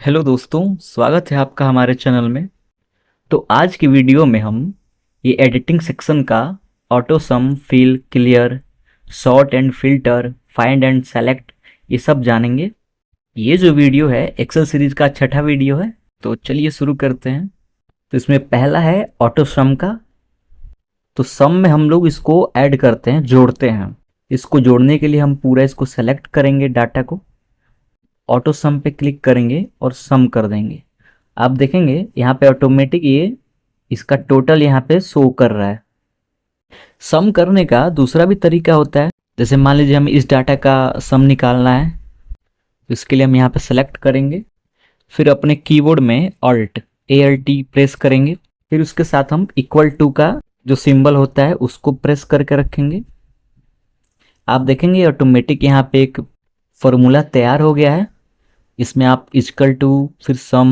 Hello दोस्तों, स्वागत है आपका हमारे चैनल में। तो आज की वीडियो में हम ये एडिटिंग सेक्शन का auto sum, fill, clear, sort and filter, find and select ये सब जानेंगे। ये जो वीडियो है एक्सेल सीरीज का छठा वीडियो है। तो चलिए शुरू करते हैं। तो इसमें पहला है ऑटो सम का। तो सम में हम लोग इसको ऐड करते हैं, जोड़ते हैं। इसको जोड़ने के लिए हम पूरा इसको सेलेक्ट करेंगे, डाटा को ऑटो सम पे क्लिक करेंगे और सम कर देंगे। आप देखेंगे यहाँ पे ऑटोमेटिक ये इसका टोटल यहाँ पे शो कर रहा है। सम करने का दूसरा भी तरीका होता है। जैसे मान लीजिए हमें इस डाटा का सम निकालना है, तो इसके लिए हम यहाँ पे सेलेक्ट करेंगे, फिर अपने कीबोर्ड में ALT प्रेस करेंगे, फिर उसके साथ हम इक्वल टू का जो सिंबल होता है उसको प्रेस करके रखेंगे। आप देखेंगे ऑटोमेटिक यहाँ पे एक फॉर्मूला तैयार हो गया है। इसमें आप इक्वल टू फिर सम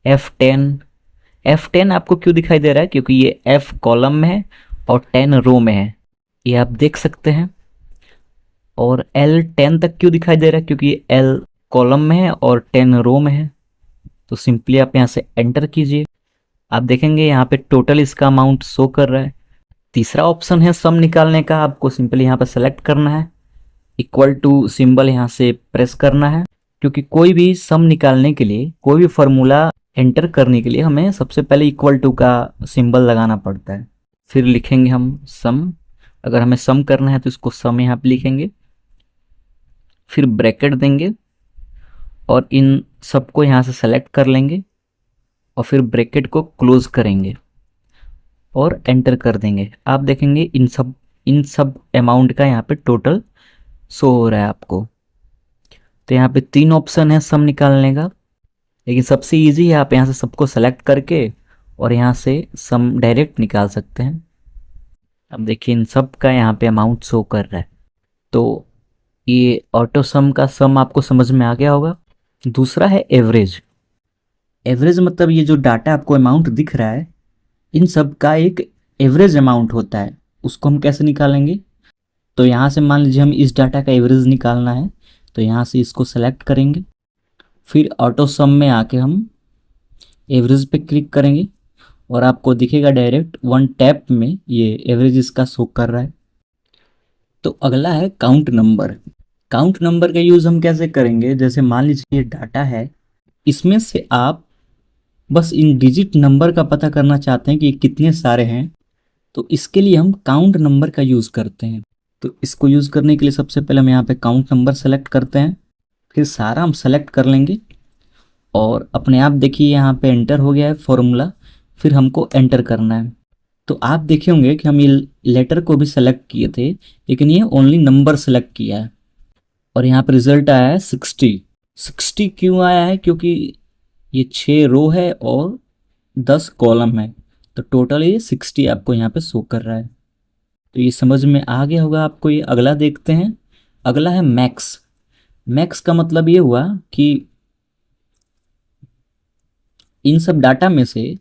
F10 आपको क्यों दिखाई दे रहा है, क्योंकि ये F कॉलम में है और 10 रो में है, ये आप देख सकते हैं। और L10 तक क्यों दिखाई दे रहा है, क्योंकि ये L कॉलम में है और 10 रो में है। तो सिंपली आप यहाँ से एंटर कीजिए। आप देखेंगे यहाँ पे टोटल इसका अमाउंट शो कर रहा है। तीसरा ऑप्शन है सम निकालने का। आपको सिंपली यहाँ पे सेलेक्ट करना है, इक्वल टू सिंबल यहाँ से प्रेस करना है, क्योंकि कोई भी सम निकालने के लिए, कोई भी फॉर्मूला एंटर करने के लिए हमें सबसे पहले इक्वल टू का सिंबल लगाना पड़ता है। फिर लिखेंगे हम सम। अगर हमें सम करना है तो इसको सम यहाँ पे लिखेंगे, फिर ब्रैकेट देंगे और इन सबको यहाँ से सेलेक्ट कर लेंगे और फिर ब्रैकेट को क्लोज करेंगे और एंटर कर देंगे। आप देखेंगे इन सब अमाउंट का यहाँ पे टोटल शो हो रहा है आपको। तो यहाँ पे 3 ऑप्शन है सम निकालने का, लेकिन सबसे इजी है आप यहाँ से सबको सेलेक्ट करके और यहाँ से सम डायरेक्ट निकाल सकते हैं। अब देखिए इन सब का यहाँ पे अमाउंट शो कर रहा है। तो ये ऑटो सम का सम आपको समझ में आ गया होगा। दूसरा है एवरेज। एवरेज मतलब ये जो डाटा आपको अमाउंट दिख रहा है, इन सब का एक एवरेज अमाउंट होता है। उसको हम कैसे निकालेंगे? तो यहाँ से मान लीजिए हम इस डाटा का एवरेज निकालना है, तो यहाँ से इसको सेलेक्ट करेंगे, फिर ऑटो सम में आके हम एवरेज पे क्लिक करेंगे और आपको दिखेगा डायरेक्ट वन टैप में ये एवरेज इसका शो कर रहा है। तो अगला है काउंट नंबर। काउंट नंबर का यूज़ हम कैसे करेंगे? जैसे मान लीजिए ये डाटा है, इसमें से आप बस इन डिजिट नंबर का पता करना चाहते हैं कि ये कितने सारे हैं, तो इसके लिए हम काउंट नंबर का यूज़ करते हैं। तो इसको यूज़ करने के लिए सबसे पहले हम यहाँ पे काउंट नंबर सेलेक्ट करते हैं, फिर सारा हम सेलेक्ट कर लेंगे और अपने आप देखिए यहाँ पे एंटर हो गया है फॉर्मूला। फिर हमको एंटर करना है। तो आप देखे होंगे कि हम ये लेटर को भी सेलेक्ट किए थे, लेकिन ये ओनली नंबर सेलेक्ट किया है और यहाँ पे रिजल्ट आया है 60 क्यों आया है? क्योंकि ये 6 रो है और 10 कॉलम है, तो टोटल ये 60 आपको यहाँ पे शो कर रहा है। तो ये समझ में आ गया होगा आपको। ये अगला देखते हैं। अगला है मैक्स। मैक्स का मतलब ये हुआ कि इन सब डाटा में से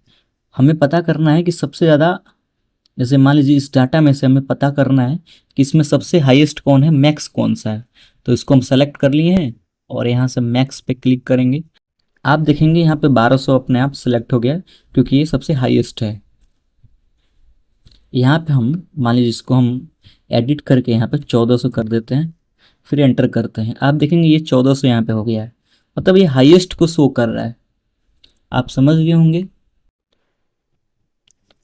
हमें पता करना है कि सबसे ज़्यादा, जैसे मान लीजिए इस डाटा में से हमें पता करना है कि इसमें सबसे हाईएस्ट कौन है, मैक्स कौन सा है। तो इसको हम सेलेक्ट कर लिए हैं और यहाँ से मैक्स पे क्लिक करेंगे। आप देखेंगे यहाँ पे 1200 अपने आप सेलेक्ट हो गया, क्योंकि ये सबसे हाईएस्ट है। यहाँ पे हम मान लीजिए इसको हम एडिट करके यहाँ पे 1400 कर देते हैं, फिर एंटर करते हैं। आप देखेंगे ये 1400 यहाँ पे हो गया है, मतलब ये हाईएस्ट को शो कर रहा है। आप समझ गए होंगे।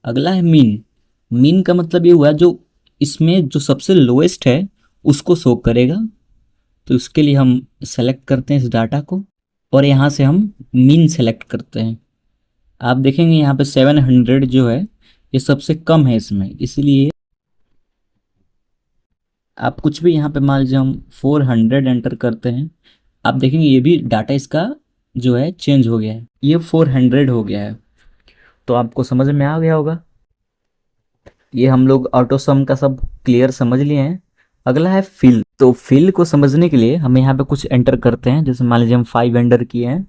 अगला है मीन। मीन का मतलब ये हुआ जो इसमें जो सबसे लोएस्ट है उसको शो करेगा। तो इसके लिए हम सेलेक्ट करते हैं इस डाटा को और यहाँ से हम मीन सेलेक्ट करते हैं। आप देखेंगे यहाँ पे 700 जो है ये सबसे कम है इसमें, इसलिए आप कुछ भी यहाँ पे मान लीजिए हम 400 एंटर करते हैं। आप देखेंगे ये भी डाटा इसका जो है चेंज हो गया है, ये 400 हो गया है। तो आपको समझ में आ गया होगा। ये हम लोग ऑटो सम का सब क्लियर समझ लिए हैं। अगला है फिल। तो फिल को समझने के लिए हम यहाँ पे कुछ एंटर करते हैं। जैसे मान लीजिए हम 5 एंटर किए हैं,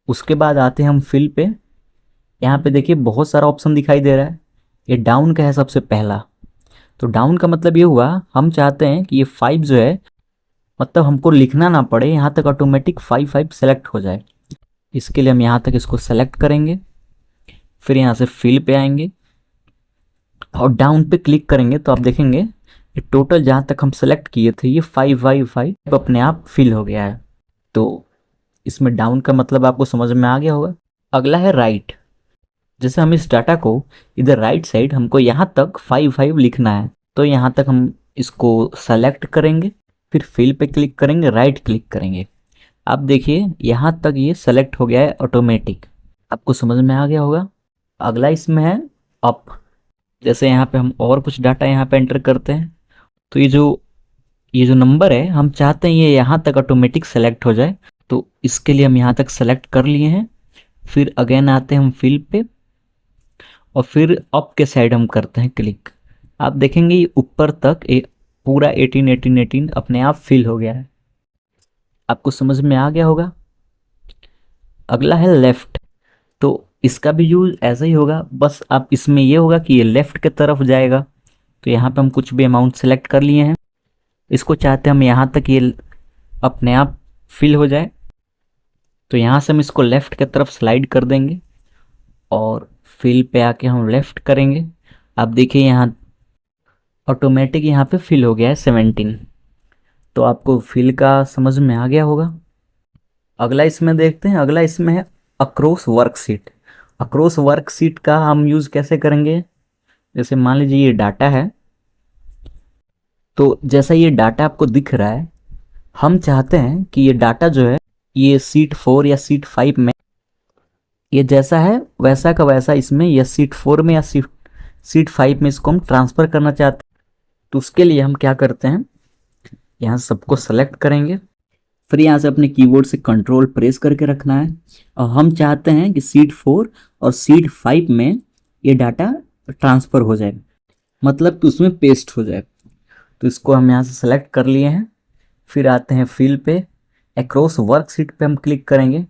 उसके बाद आते हैं हम फिल पे। यहाँ पे देखिए बहुत सारा ऑप्शन दिखाई दे रहा है। ये डाउन का है सबसे पहला। तो डाउन का मतलब ये हुआ हम चाहते हैं कि ये 5 जो है, मतलब हमको लिखना ना पड़े, यहाँ तक ऑटोमेटिक 5 सेलेक्ट हो जाए। इसके लिए हम यहाँ तक इसको सेलेक्ट करेंगे, फिर यहाँ से फिल पे आएंगे और डाउन पे क्लिक करेंगे तो आप देखेंगे ये टोटल जहाँ तक हम सेलेक्ट किए थे ये 5 अपने आप फिल हो गया है। तो इसमें डाउन का मतलब आपको समझ में आ गया होगा। अगला है राइट। जैसे हम इस डाटा को इधर राइट साइड हमको यहाँ तक 5 लिखना है, तो यहाँ तक हम इसको सेलेक्ट करेंगे, फिर फिल पे क्लिक करेंगे, राइट क्लिक करेंगे। आप देखिए यहाँ तक ये सेलेक्ट हो गया है ऑटोमेटिक, आपको समझ में आ गया होगा। अगला इसमें है अप। जैसे यहाँ पे हम और कुछ डाटा यहाँ पे एंटर करते हैं, तो ये जो नंबर है हम चाहते हैं ये यहाँ तक ऑटोमेटिक सेलेक्ट हो जाए, तो इसके लिए हम यहाँ तक सेलेक्ट कर लिए हैं। फिर अगेन आते हैं हम फिल पे और फिर अप के साइड हम करते हैं क्लिक। आप देखेंगे ये ऊपर तक एक पूरा 18 अपने आप फिल हो गया है, आपको समझ में आ गया होगा। अगला है लेफ्ट। तो इसका भी यूज ऐसा ही होगा, बस आप इसमें ये होगा कि ये लेफ्ट की तरफ जाएगा। तो यहाँ पे हम कुछ भी अमाउंट सेलेक्ट कर लिए हैं, इसको चाहते हैं हम यहाँ तक ये अपने आप फिल हो जाए, तो यहाँ से हम इसको लेफ्ट की तरफ स्लाइड कर देंगे और फिल पे आके हम लेफ्ट करेंगे। आप देखिए यहाँ ऑटोमेटिक यहाँ पे फिल हो गया है 17। तो आपको फिल का समझ में आ गया होगा। अगला इसमें देखते हैं, अगला इसमें है अक्रॉस वर्कशीट। अक्रॉस वर्कशीट का हम यूज़ कैसे करेंगे, जैसे मान लीजिए ये डाटा है, तो जैसा ये डाटा आपको दिख रहा है, हम चाहते हैं कि ये डाटा जो है ये सीट 4 या सीट 5 में, ये जैसा है वैसा का वैसा इसमें या सीट 4 में या सीट 5 में इसको हम ट्रांसफ़र करना चाहते हैं। तो उसके लिए हम क्या करते हैं, यहाँ सबको सेलेक्ट करेंगे, फिर यहाँ से अपने कीबोर्ड से कंट्रोल प्रेस करके रखना है और हम चाहते हैं कि सीट 4 और सीट 5 में ये डाटा ट्रांसफ़र हो जाए, मतलब कि उसमें पेस्ट हो जाए। तो इसको हम यहाँ से सेलेक्ट कर लिए हैं, फिर आते हैं फिल पे, अक्रॉस वर्कशीट पे हम क्लिक करेंगे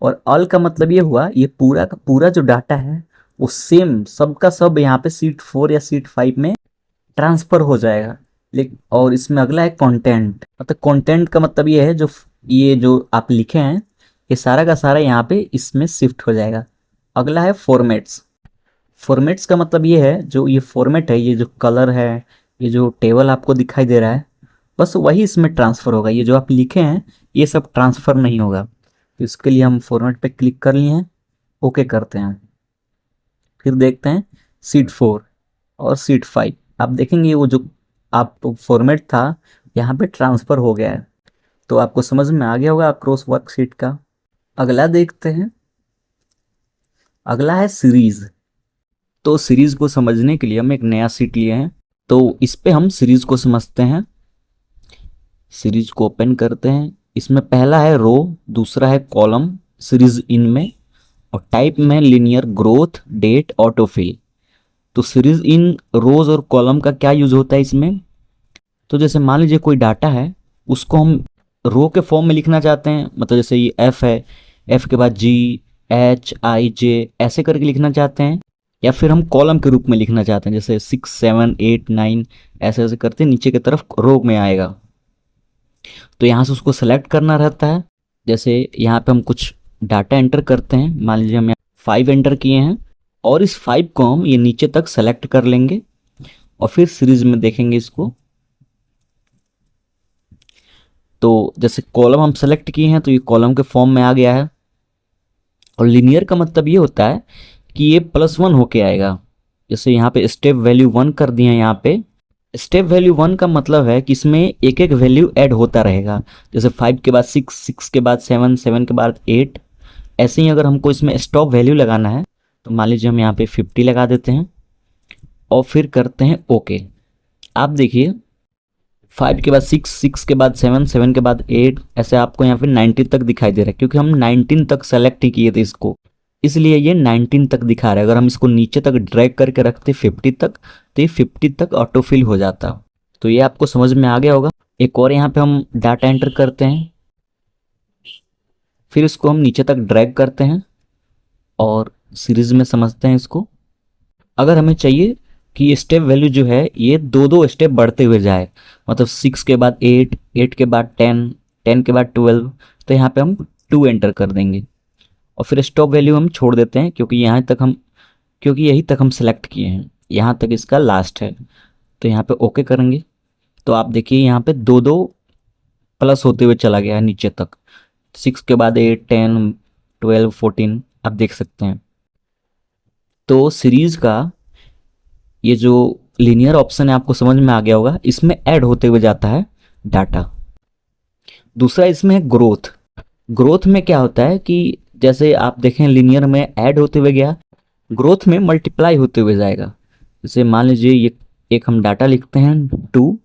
और ऑल का मतलब ये हुआ ये पूरा का पूरा जो डाटा है वो सेम सबका सब यहाँ पे सीट 4 या सीट 5 में ट्रांसफ़र हो जाएगा। लेकिन और इसमें अगला है कंटेंट। मतलब कंटेंट का मतलब ये है ये जो आप लिखे हैं ये सारा का सारा यहाँ पे इसमें शिफ्ट हो जाएगा। अगला है फॉर्मेट्स। फॉर्मेट्स का मतलब ये है जो ये फॉर्मेट है, ये जो कलर है, ये जो टेबल आपको दिखाई दे रहा है, बस वही इसमें ट्रांसफ़र होगा। ये जो आप लिखे हैं ये सब ट्रांसफ़र नहीं होगा। तो इसके लिए हम फॉर्मेट पे क्लिक कर लिए हैं, ओके करते हैं। फिर देखते हैं सीट 4 और सीट 5, आप देखेंगे वो जो आप फॉर्मेट था यहाँ पे ट्रांसफ़र हो गया है। तो आपको समझ में आ गया होगा अक्रॉस वर्कशीट का। अगला देखते हैं, अगला है सीरीज़। तो सीरीज़ को समझने के लिए हम एक नया सीट लिए हैं, तो इस पे हम सीरीज़ को समझते हैं। सीरीज को ओपन करते हैं, इसमें पहला है रो, दूसरा है कॉलम सीरीज इन में, और टाइप में लिनियर, ग्रोथ, डेट, ऑटोफिल। तो सीरीज इन रोज और कॉलम का क्या यूज होता है इसमें, तो जैसे मान लीजिए कोई डाटा है उसको हम रो के फॉर्म में लिखना चाहते हैं, मतलब जैसे ये एफ है, एफ के बाद जी, एच, आई, जे ऐसे करके लिखना चाहते हैं, या फिर हम कॉलम के रूप में लिखना चाहते हैं जैसे 6, 7, 8, 9 ऐसे ऐसे करते नीचे की तरफ रो में आएगा। तो यहाँ से उसको सेलेक्ट करना रहता है। जैसे यहाँ पे हम कुछ डाटा एंटर करते हैं, मान लीजिए हम यहाँ 5 एंटर किए हैं और इस 5 को हम ये नीचे तक सेलेक्ट कर लेंगे और फिर सीरीज में देखेंगे इसको। तो जैसे कॉलम हम सेलेक्ट किए हैं तो ये कॉलम के फॉर्म में आ गया है। और लीनियर का मतलब ये होता है कि ये +1 होके आएगा। जैसे यहाँ पे स्टेप वैल्यू 1 कर दिए हैं, यहाँ पे स्टेप वैल्यू 1 का मतलब है कि इसमें एक एक वैल्यू ऐड होता रहेगा। जैसे 5 के बाद 6, 6 के बाद 7, 7 के बाद 8, ऐसे ही अगर हमको इसमें स्टॉप वैल्यू लगाना है तो मान लीजिए हम यहाँ पे 50 लगा देते हैं और फिर करते हैं ओके। आप देखिए 5 के बाद 6, 6 के बाद 7, 7 के बाद 8, ऐसे आपको यहाँ पे 19 तक दिखाई दे रहा है, क्योंकि हम 19 तक सेलेक्ट ही किए थे इसको, इसलिए ये 19 तक दिखा रहा है। अगर हम इसको नीचे तक ड्रैग करके रखते 50 तक तो ये 50 तक ऑटोफिल हो जाता। तो ये आपको समझ में आ गया होगा। एक और यहाँ पे हम डाटा एंटर करते हैं, फिर इसको हम नीचे तक ड्रैग करते हैं और सीरीज में समझते हैं इसको। अगर हमें चाहिए कि स्टेप वैल्यू जो है ये दो स्टेप बढ़ते हुए जाए, मतलब 6 के बाद 8, 8 के बाद 10, 10 के बाद 12, तो यहाँ पे हम 2 एंटर कर देंगे और फिर स्टॉप वैल्यू हम छोड़ देते हैं क्योंकि यहीं तक हम सेलेक्ट किए हैं, यहाँ तक इसका लास्ट है। तो यहाँ पे ओके करेंगे तो आप देखिए यहाँ पे दो दो प्लस होते हुए चला गया है नीचे तक, 6 के बाद 8, 10, 12, 14 आप देख सकते हैं। तो सीरीज का ये जो लीनियर ऑप्शन है आपको समझ में आ गया होगा, इसमें ऐड होते हुए जाता है डाटा। दूसरा इसमें है ग्रोथ। ग्रोथ में क्या होता है कि जैसे आप देखें लीनियर में ऐड होते हुए गया, ग्रोथ में मल्टीप्लाई होते हुए जाएगा। जैसे मान लीजिए ये एक हम डाटा लिखते हैं 2,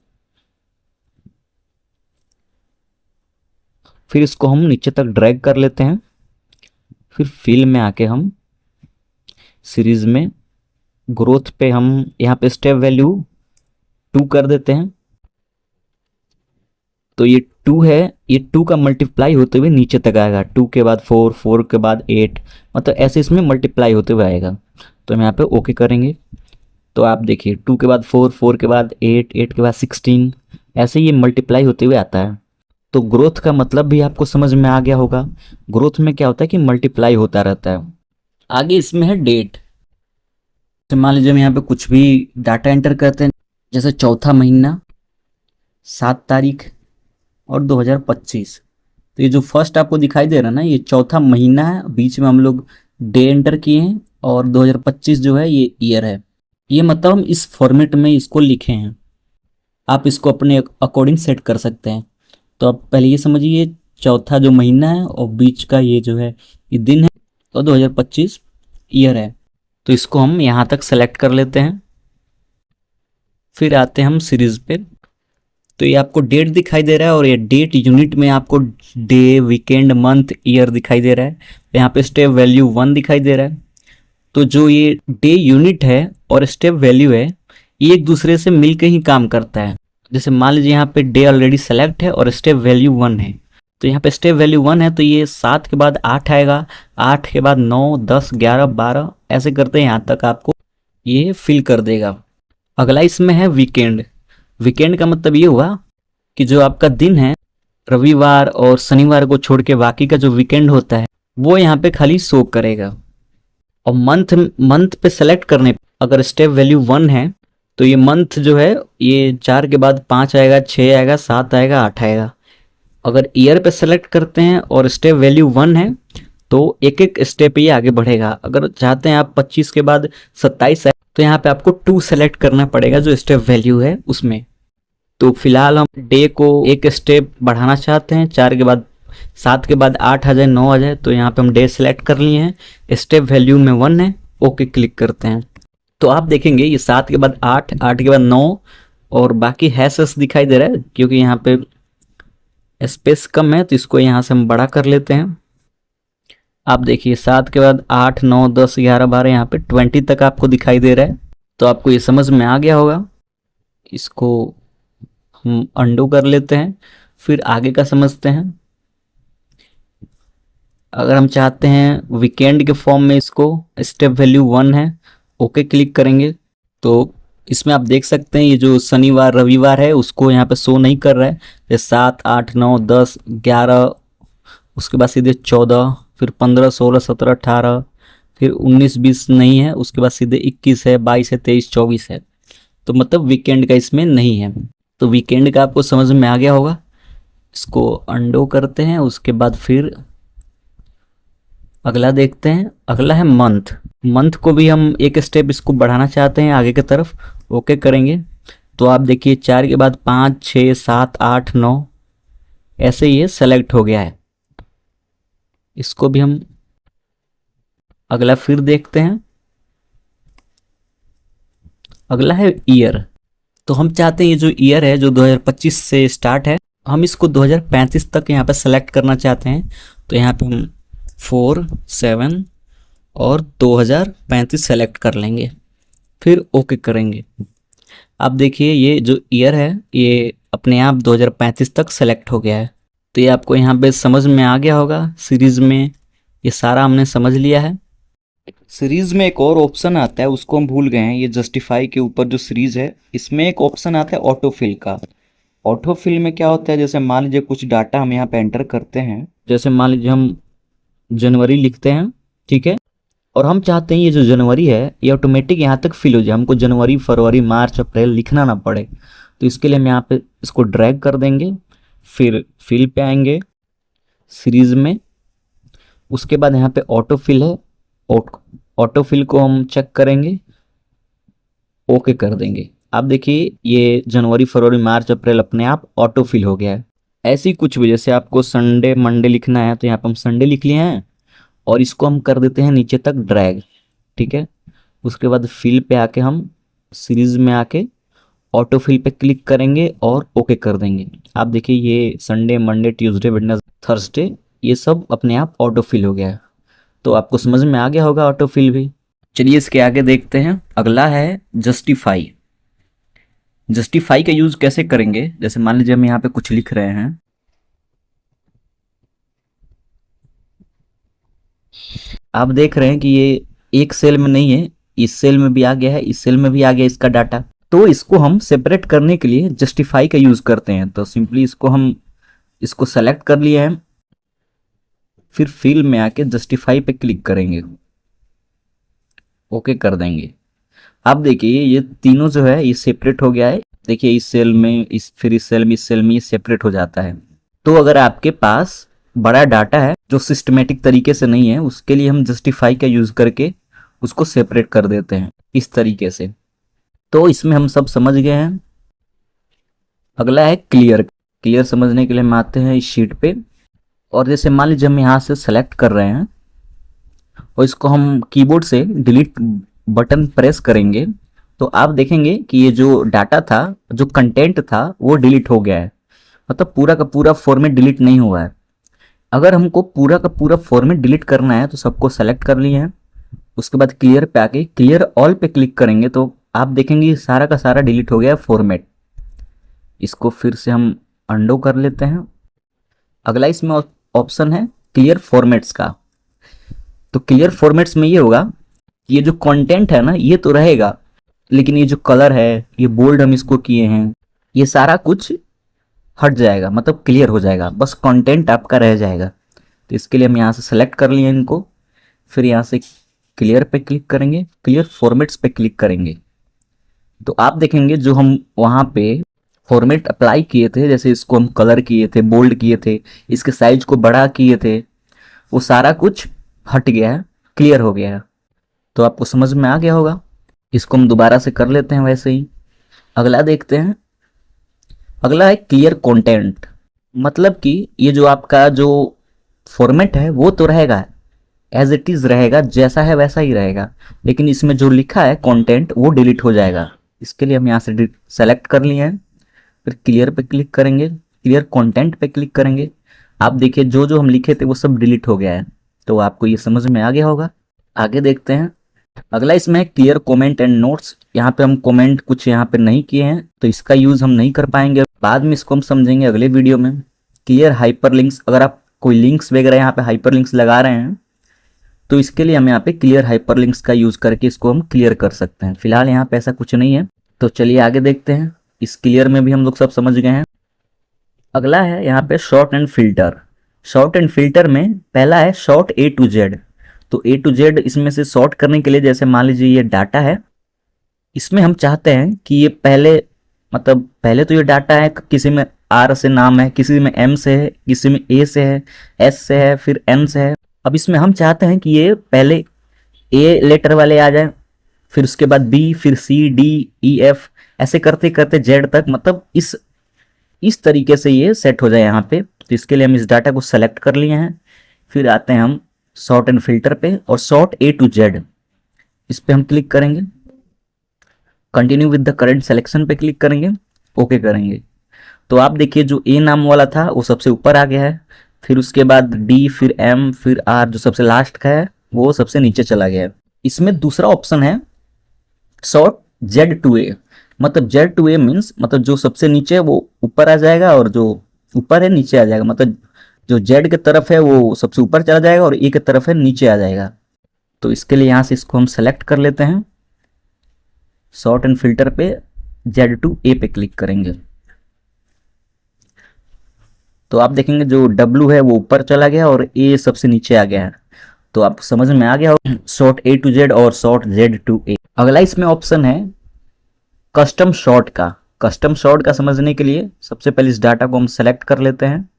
फिर इसको हम नीचे तक ड्रैग कर लेते हैं, फिर फिल में आके हम सीरीज में ग्रोथ पे हम यहाँ पे स्टेप वैल्यू 2 कर देते हैं। तो ये 2 है, ये 2 का मल्टीप्लाई होते हुए नीचे तक आएगा, 2 के बाद 4, 4 के बाद 8, मतलब ऐसे इसमें मल्टीप्लाई होते हुए आएगा। तो हम यहाँ पे ओके करेंगे तो आप देखिए 2 के बाद 4, 4 के बाद 8, 8 के बाद 16, ऐसे ये मल्टीप्लाई होते हुए आता है। तो ग्रोथ का मतलब भी आपको समझ में आ गया होगा। ग्रोथ में क्या होता है कि मल्टीप्लाई होता रहता है। आगे इसमें है डेट। तो मान लीजिए हम यहाँ पे कुछ भी डाटा एंटर करते हैं, जैसे चौथा महीना 7 तारीख और 2025। तो ये जो फर्स्ट आपको दिखाई दे रहा है ना, ये चौथा महीना है, बीच में हम लोग डे एंटर किए हैं, और 2025 जो है ये ईयर है। ये मतलब हम इस फॉर्मेट में इसको लिखे हैं। आप इसको अपने अकॉर्डिंग सेट कर सकते हैं। तो आप पहले ये समझिए, चौथा जो महीना है और बीच का ये जो है ये दिन है, और 2025 ईयर है। तो इसको हम यहाँ तक सेलेक्ट कर लेते हैं। फिर आते हैं हम सीरीज पे। तो ये आपको डेट दिखाई दे रहा है, और ये डेट यूनिट में आपको डे, वीकेंड, मंथ, ईयर दिखाई दे रहा है। यहाँ पे स्टेप वैल्यू 1 दिखाई दे रहा है। तो जो ये डे यूनिट है और स्टेप वैल्यू है, ये एक दूसरे से मिलकर ही काम करता है। जैसे मान लीजिए यहाँ पे डे ऑलरेडी सेलेक्ट है और स्टेप वैल्यू 1 है, तो यहाँ पे स्टेप वैल्यू 1 है, तो ये 7 के बाद 8 आएगा, 8 के बाद 9, 10, 11, 12 ऐसे करते हैं यहाँ तक आपको ये फिल कर देगा। अगला इसमें है वीकेंड। वीकेंड का मतलब ये हुआ कि जो आपका दिन है, रविवार और शनिवार को छोड़ के बाकी का जो वीकेंड होता है वो यहाँ पे खाली शो करेगा। और मंथ पे सेलेक्ट करने पे अगर स्टेप वैल्यू 1 है तो ये मंथ जो है ये 4 के बाद 5 आएगा, 6 आएगा, 7 आएगा, 8 आएगा। अगर ईयर पे सेलेक्ट करते हैं और स्टेप वैल्यू 1 है तो एक एक स्टेप ये आगे बढ़ेगा। अगर चाहते हैं आप 25 के बाद 27 है तो यहाँ पे आपको 2 सेलेक्ट करना पड़ेगा जो स्टेप वैल्यू है उसमें। तो फिलहाल हम डे को एक स्टेप बढ़ाना चाहते हैं, 4 के बाद 7 के बाद 8 आ जाए, 9 आ जाए, तो यहाँ पे हम डे सेलेक्ट कर लिए हैं, स्टेप वैल्यू में 1 है, ओके क्लिक करते हैं। तो आप देखेंगे ये 7 के बाद 8, 8 के बाद 9 और बाकी हैशेस दिखाई दे रहा है, क्योंकि यहाँ पे स्पेस कम है तो इसको यहाँ से हम बड़ा कर लेते हैं। आप देखिए 7 के बाद 8, 9, 10, 11, 12, यहाँ पे 20 तक आपको दिखाई दे रहा है। तो आपको ये समझ में आ गया होगा। इसको हम अंडू कर लेते हैं, फिर आगे का समझते हैं। अगर हम चाहते हैं वीकेंड के फॉर्म में इसको, स्टेप वैल्यू 1 है, ओके क्लिक करेंगे तो इसमें आप देख सकते हैं ये जो शनिवार रविवार है उसको यहाँ पे शो नहीं कर रहा है। ये 7, 8, 9, 10, 11, उसके बाद सीधे 14, फिर 15, 16, 17, 18, फिर 19, 20 नहीं है, उसके बाद सीधे 21 है, 22 है, 23, 24 है। तो मतलब वीकेंड का इसमें नहीं है। तो वीकेंड का आपको समझ में आ गया होगा। इसको अंडो करते हैं, उसके बाद फिर अगला देखते हैं। अगला है मंथ। मंथ को भी हम एक स्टेप इसको बढ़ाना चाहते हैं आगे की तरफ, ओके करेंगे। तो आप देखिए 4 के बाद 5, 6, 7, 8, 9 ऐसे ये सेलेक्ट हो गया है। इसको भी हम अगला फिर देखते हैं। अगला है ईयर। तो हम चाहते हैं ये जो ईयर है जो 2025 से स्टार्ट है, हम इसको 2035 तक यहाँ पे सेलेक्ट करना चाहते हैं। तो यहाँ पे हम 4, 7 और 2035 सेलेक्ट कर लेंगे, फिर ओके करेंगे। आप देखिए ये जो ईयर है ये अपने आप 2035 तक सेलेक्ट हो गया है। तो ये आपको यहाँ पे समझ में आ गया होगा। सीरीज में ये सारा हमने समझ लिया है। सीरीज में एक और ऑप्शन आता है, उसको हम भूल गए हैं। ये जस्टिफाई के ऊपर जो सीरीज है इसमें एक ऑप्शन आता है ऑटोफिल का। ऑटोफिल में क्या होता है, जैसे मान लीजिए कुछ डाटा हम यहाँ पे एंटर करते हैं, जैसे मान लीजिए हम जनवरी लिखते हैं, ठीक है। और हम चाहते हैं ये जो जनवरी है ये ऑटोमेटिक यहाँ तक फिल हो जाए, हमको जनवरी फरवरी मार्च अप्रैल लिखना ना पड़े। तो इसके लिए हम यहाँ पे इसको ड्रैग कर देंगे, फिर फिल पे आएंगे सीरीज में। उसके बाद यहाँ पे ऑटो फिल है, ऑटो फिल को हम चेक करेंगे, ओके कर देंगे। आप देखिए ये जनवरी फरवरी मार्च अप्रैल अपने आप ऑटो फिल हो गया है। ऐसी कुछ भी, जैसे आपको संडे मंडे लिखना है तो यहाँ पे हम संडे लिख लिए हैं और इसको हम कर देते हैं नीचे तक ड्रैग, ठीक है। उसके बाद फिल पे आके हम सीरीज में आके ऑटो फिल पे क्लिक करेंगे और ओके कर देंगे। आप देखिए ये Sunday Monday Tuesday Wednesday Thursday ये सब अपने आप ऑटो फिल हो गया है। तो आपको समझ में आ गया होगा ऑटो फिल भी। चलिए इसके आगे देखते हैं। अगला है जस्टिफाई। जस्टिफाई का यूज कैसे करेंगे, जैसे मान लीजिए हम यहाँ पे कुछ लिख रहे हैं, आप देख रहे हैं कि ये एक सेल में नहीं है, इस सेल में भी आ गया है, इस सेल में भी आ गया इसका डाटा। तो इसको हम सेपरेट करने के लिए जस्टिफाई का यूज करते हैं। तो सिंपली इसको सेलेक्ट कर लिए हैं, फिर फिल में आके जस्टिफाई पे क्लिक करेंगे, ओके कर देंगे। आप देखिए ये तीनों जो है ये सेपरेट हो गया है। देखिए इस सेल में फिर इस सेल में, इस सेल में ये सेपरेट हो जाता है। तो अगर आपके पास बड़ा डाटा है जो सिस्टमेटिक तरीके से नहीं है, उसके लिए हम जस्टिफाई का यूज करके उसको सेपरेट कर देते हैं इस तरीके से। तो इसमें हम सब समझ गए हैं। अगला है क्लियर। क्लियर समझने के लिए हम आते हैं इस शीट पे, और जैसे मान लीजिए हम यहाँ से सेलेक्ट कर रहे हैं और इसको हम कीबोर्ड से डिलीट बटन प्रेस करेंगे, तो आप देखेंगे कि ये जो डाटा था, जो कंटेंट था, वो डिलीट हो गया है। मतलब पूरा का पूरा फॉर्मेट डिलीट नहीं हुआ है। अगर हमको पूरा का पूरा फॉर्मेट डिलीट करना है तो सबको सेलेक्ट कर लिए हैं, उसके बाद क्लियर पे आके क्लियर ऑल पे क्लिक करेंगे तो आप देखेंगे सारा का सारा डिलीट हो गया है फॉर्मेट। इसको फिर से हम अंडो कर लेते हैं। अगला इसमें ऑप्शन है क्लियर फॉर्मेट्स का। तो क्लियर फॉर्मेट्स में ये होगा, ये जो कंटेंट है ना ये तो रहेगा, लेकिन ये जो कलर है, ये बोल्ड हम इसको किए हैं, ये सारा कुछ हट जाएगा, मतलब क्लियर हो जाएगा, बस कंटेंट आपका रह जाएगा। तो इसके लिए हम यहाँ से सेलेक्ट कर लिए इनको, फिर यहाँ से क्लियर पे क्लिक करेंगे, क्लियर फॉर्मेट्स पे क्लिक करेंगे, तो आप देखेंगे जो हम वहाँ पे फॉर्मेट अप्लाई किए थे, जैसे इसको हम कलर किए थे, बोल्ड किए थे, इसके साइज को बड़ा किए थे, वो सारा कुछ हट गया है, क्लियर हो गया है। तो आपको समझ में आ गया होगा। इसको हम दोबारा से कर लेते हैं वैसे ही। अगला देखते हैं। अगला है क्लियर कंटेंट। मतलब कि ये जो आपका जो फॉर्मेट है वो तो रहेगा, एज इट इज रहेगा, जैसा है वैसा ही रहेगा, लेकिन इसमें जो लिखा है कंटेंट वो डिलीट हो जाएगा। इसके लिए हम यहाँ से सेलेक्ट कर लिए हैं, फिर क्लियर पे क्लिक करेंगे, क्लियर कंटेंट पे क्लिक करेंगे। आप देखिए जो जो हम लिखे थे वो सब डिलीट हो गया है। तो आपको ये समझ में आ गया होगा। आगे देखते हैं। अगला इसमें है क्लियर कमेंट एंड नोट्स। यहाँ पे हम कमेंट कुछ यहाँ पे नहीं किए हैं तो इसका यूज हम नहीं कर पाएंगे, बाद में इसको हम समझेंगे अगले वीडियो में। Clear hyperlinks. अगर आप कोई लिंक्स वगैरह यहाँ पे हाइपरलिंक्स लगा रहे हैं तो इसके लिए हम यहाँ पे क्लियर हाइपरलिंक्स का यूज करके इसको हम क्लियर कर सकते हैं। फिलहाल यहाँ पे ऐसा कुछ नहीं है। तो चलिए आगे देखते हैं। इस क्लियर में भी हम लोग सब समझ गए हैं। अगला है यहाँ पे short and filter. Short and filter में पहला है शॉर्ट ए टू जेड। तो ए टू जेड इसमें से शॉर्ट करने के लिए, जैसे मान लीजिए ये डाटा है, इसमें हम चाहते हैं कि ये पहले तो ये डाटा है, किसी में आर से नाम है, किसी में एम से है, किसी में ए से है, एस से है, फिर एन से है। अब इसमें हम चाहते हैं कि ये पहले ए लेटर वाले आ जाए, फिर उसके बाद बी, फिर सी, डी, ई, एफ, ऐसे करते करते जेड तक, मतलब इस तरीके से ये सेट हो जाए यहाँ पे। तो इसके लिए हम इस डाटा को सेलेक्ट कर लिए हैं, फिर आते हैं हम सॉर्ट एंड फिल्टर पे और सॉर्ट ए टू जेड, इस पे हम क्लिक करेंगे, continue with the current selection पे क्लिक करेंगे, ओके करेंगे। तो आप देखिए जो ए नाम वाला था वो सबसे ऊपर आ गया है, फिर उसके बाद डी, फिर एम, फिर आर, जो सबसे लास्ट का है वो सबसे नीचे चला गया है। इसमें दूसरा ऑप्शन है सॉर्ट जेड टू ए। मतलब जेड टू ए मीन्स मतलब जो सबसे नीचे है वो ऊपर आ जाएगा और जो ऊपर है नीचे आ जाएगा। मतलब जो जेड की तरफ है वो सबसे ऊपर चला जाएगा और ए की तरफ है नीचे आ जाएगा। तो इसके लिए यहाँ से इसको हम सेलेक्ट कर लेते हैं, सॉर्ट एंड फिल्टर पे जेड टू ए पे क्लिक करेंगे। तो आप देखेंगे जो डब्लू है वो ऊपर चला गया और ए सबसे नीचे आ गया है। तो आपको समझ में आ गया हो सॉर्ट ए टू जेड और सॉर्ट जेड टू ए। अगला इसमें ऑप्शन है कस्टम सॉर्ट का। कस्टम सॉर्ट का समझने के लिए सबसे पहले इस डाटा को हम सेलेक्ट कर लेते हैं,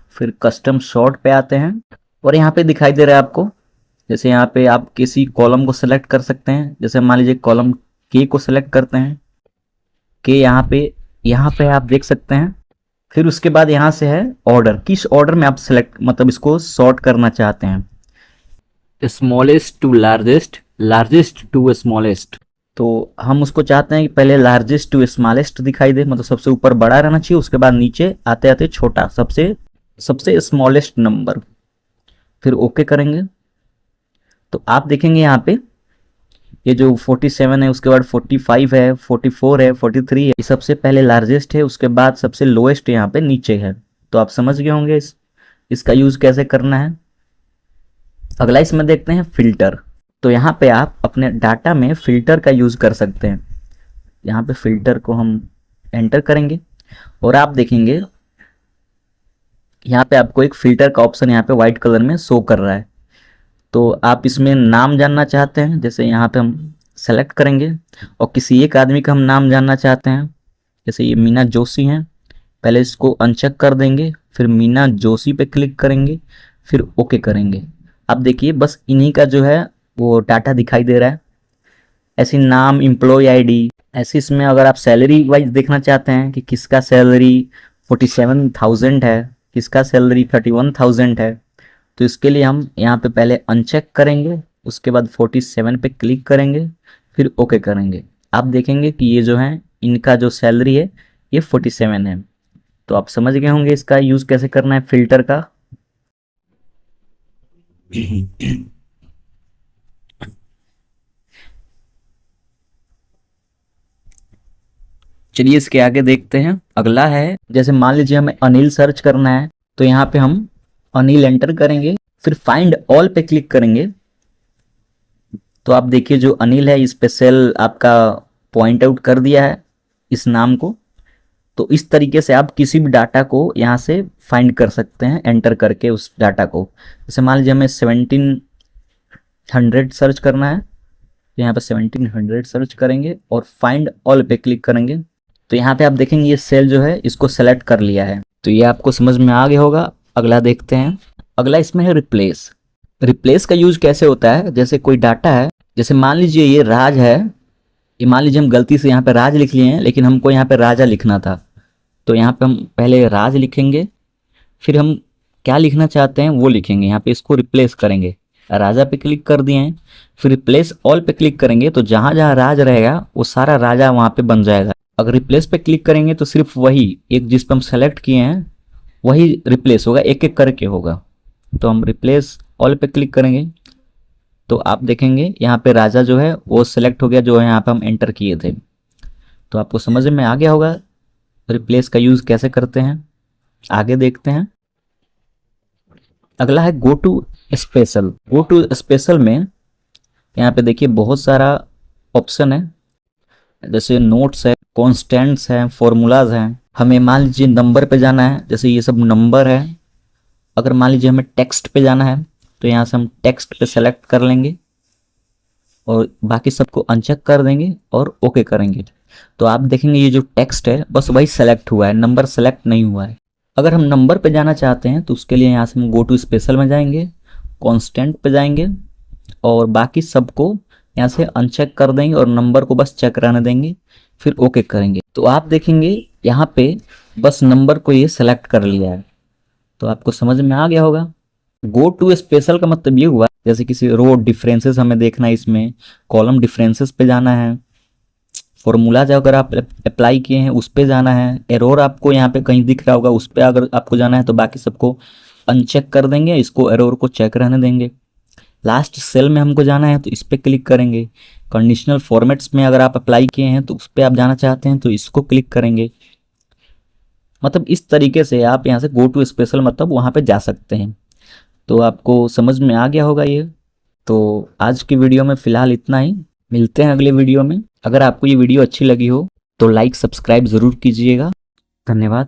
फिर कस्टम सॉर्ट पे आते हैं और यहाँ पे दिखाई दे रहा है आपको, जैसे यहाँ पे आप किसी कॉलम को सेलेक्ट कर सकते हैं। जैसे मान लीजिए कॉलम के को सेलेक्ट करते हैं, के यहाँ पे आप देख सकते हैं। फिर उसके बाद यहाँ से है ऑर्डर, किस ऑर्डर में आप सेलेक्ट मतलब इसको सॉर्ट करना चाहते हैं, smallest to largest, largest to smallest. तो हम उसको चाहते हैं कि पहले लार्जेस्ट टू स्मॉलेस्ट दिखाई दे, मतलब सबसे ऊपर बड़ा रहना चाहिए, उसके बाद नीचे आते आते छोटा, सबसे स्मॉलेस्ट नंबर, फिर ओके करेंगे। तो आप देखेंगे यहाँ पे ये जो 47 है, उसके बाद 45 है, 44 है, 43 है, ये सबसे पहले लार्जेस्ट है, उसके बाद सबसे लोएस्ट यहाँ पे नीचे है। तो आप समझ गए होंगे इसका यूज कैसे करना है। अगला इसमें देखते हैं फिल्टर। तो यहाँ पे आप अपने डाटा में फिल्टर का यूज कर सकते हैं। यहाँ पे फिल्टर को हम एंटर करेंगे और आप देखेंगे यहाँ पे आपको एक फिल्टर का ऑप्शन यहाँ पे व्हाइट कलर में शो कर रहा है। तो आप इसमें नाम जानना चाहते हैं, जैसे यहाँ पे हम सेलेक्ट करेंगे और किसी एक आदमी का हम नाम जानना चाहते हैं, जैसे ये मीना जोशी हैं, पहले इसको अनचेक कर देंगे, फिर मीना जोशी पे क्लिक करेंगे, फिर ओके करेंगे। अब देखिए बस इन्हीं का जो है वो डाटा दिखाई दे रहा है। ऐसे नाम, एम्प्लॉय आईडी, ऐसे इसमें अगर आप सैलरी वाइज देखना चाहते हैं कि किसका सैलरी 47,000 है, किसका सैलरी 31,000 है, तो इसके लिए हम यहाँ पे पहले अनचेक करेंगे, उसके बाद 47 पे क्लिक करेंगे, फिर ओके करेंगे। आप देखेंगे कि ये जो है इनका जो सैलरी है ये 47 है। तो आप समझ गए होंगे इसका यूज कैसे करना है फिल्टर का। चलिए इसके आगे देखते हैं। अगला है, जैसे मान लीजिए हमें अनिल सर्च करना है, तो यहाँ पे हम अनिल एंटर करेंगे, फिर फाइंड ऑल पे क्लिक करेंगे। तो आप देखिए जो अनिल है इस पे सेल आपका पॉइंट आउट कर दिया है इस नाम को। तो इस तरीके से आप किसी भी डाटा को यहाँ से फाइंड कर सकते हैं एंटर करके उस डाटा को। जैसे मान लीजिए हमें 1700 सर्च करना है, तो यहाँ पे 1700 सर्च करेंगे और फाइंड ऑल पे क्लिक करेंगे। तो यहाँ पे आप देखेंगे ये सेल जो है इसको सेलेक्ट कर लिया है। तो ये आपको समझ में आ गया होगा। अगला देखते हैं। अगला इसमें है रिप्लेस। रिप्लेस का यूज कैसे होता है, जैसे कोई डाटा है, जैसे मान लीजिए ये राज है, ये मान लीजिए हम गलती से यहाँ पे राज लिख लिए हैं, लेकिन हमको यहाँ पे राजा लिखना था। तो यहाँ पे हम पहले राज लिखेंगे, फिर हम क्या लिखना चाहते हैं वो लिखेंगे, यहाँ पे इसको रिप्लेस करेंगे। राजा पे क्लिक कर दिए हैं, फिर रिप्लेस ऑल पे क्लिक करेंगे, तो जहाँ जहाँ राज रहेगा वो सारा राजा वहाँ पे बन जाएगा। अगर रिप्लेस पे क्लिक करेंगे तो सिर्फ वही एक जिस पे हम सेलेक्ट किए हैं वही रिप्लेस होगा, एक एक करके होगा। तो हम रिप्लेस ऑल पे क्लिक करेंगे, तो आप देखेंगे यहाँ पे राजा जो है वो सिलेक्ट हो गया जो यहाँ पे हम एंटर किए थे। तो आपको समझ में आ गया होगा रिप्लेस का यूज कैसे करते हैं। आगे देखते हैं। अगला है go to special. Go to special में यहाँ पे देखिए बहुत सारा ऑप्शन है, जैसे नोट्स है, कॉन्स्टेंट्स हैं, फॉर्मूलाज हैं। हमें मान लीजिए नंबर पे जाना है, जैसे ये सब नंबर है। अगर मान लीजिए हमें टेक्स्ट पे जाना है, तो यहाँ से हम टेक्स्ट पे सेलेक्ट कर लेंगे और बाकी सबको अनचेक कर देंगे और ओके करेंगे। तो आप देखेंगे ये जो टेक्स्ट है बस वही सेलेक्ट हुआ है, नंबर सेलेक्ट नहीं हुआ है। अगर हम नंबर पे जाना चाहते हैं तो उसके लिए यहाँ से हम गो टू स्पेशल में जाएंगे, कॉन्स्टेंट पे जाएंगे और बाकी सबको यहाँ से अनचेक कर देंगे और नंबर को बस चेक रहने देंगे, फिर ओके करेंगे। तो आप देखेंगे यहाँ पे बस नंबर को ये सेलेक्ट कर लिया है। तो आपको समझ में आ गया होगा। गो टू स्पेशल का मतलब ये हुआ जैसे किसी रो डिफरेंसेस हमें देखना है, इसमें कॉलम डिफरेंसेस पे जाना है, फॉर्मूला जो अगर आप अप्लाई किए हैं उस पे जाना है, एरर आपको यहाँ पे कहीं दिख रहा होगा उस पे अगर आपको जाना है तो बाकी सबको अनचेक कर देंगे, इसको एरर को चेक रहने देंगे। लास्ट सेल में हमको जाना है तो इस पर क्लिक करेंगे। कंडीशनल फॉर्मेट्स में अगर आप अप्लाई किए हैं तो उस पर आप जाना चाहते हैं तो इसको क्लिक करेंगे। मतलब इस तरीके से आप यहाँ से गो टू स्पेशल मतलब वहाँ पे जा सकते हैं। तो आपको समझ में आ गया होगा ये। तो आज की वीडियो में फ़िलहाल इतना ही, मिलते हैं अगले वीडियो में। अगर आपको ये वीडियो अच्छी लगी हो तो लाइक सब्सक्राइब ज़रूर कीजिएगा। धन्यवाद।